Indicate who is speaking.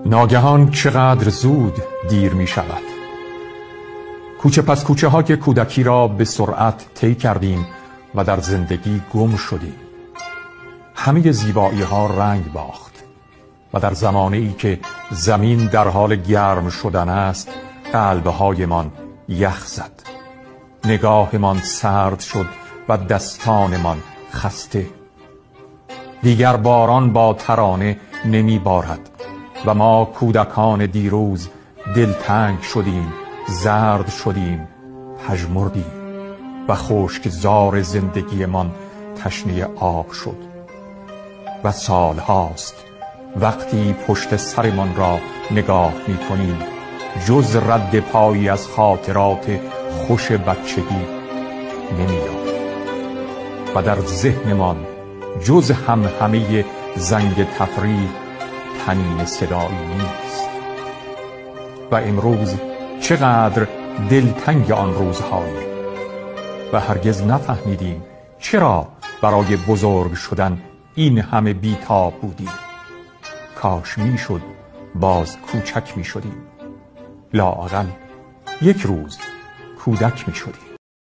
Speaker 1: ناگهان چقدر زود دیر می شود. کوچه پس کوچه ها که کودکی را به سرعت طی کردیم و در زندگی گم شدیم. همه زیبایی ها رنگ باخت و در زمانه ای که زمین در حال گرم شدن است قلبهایمان یخ زد، نگاهمان سرد شد و دستانمان خسته. دیگر باران با ترانه نمی بارد و ما کودکان دیروز دلتنگ شدیم، زرد شدیم، پژمردیم و خشکزار زندگیمان تشنه آب شد. و سالهاست وقتی پشت سرمان را نگاه می کنیم جز رد پایی از خاطرات خوش بچگی نمی‌یابیم و در ذهنمان جز همهمه زنگ تفریح طنین صدایی نیست. و امروز چقدر دلتنگ آن روزهایی و هرگز نفهمیدیم چرا برای بزرگ شدن این همه بی‌تاب بودیم. کاش میشد باز کوچک میشدیم، لااقل یک روز کودک میشدیم.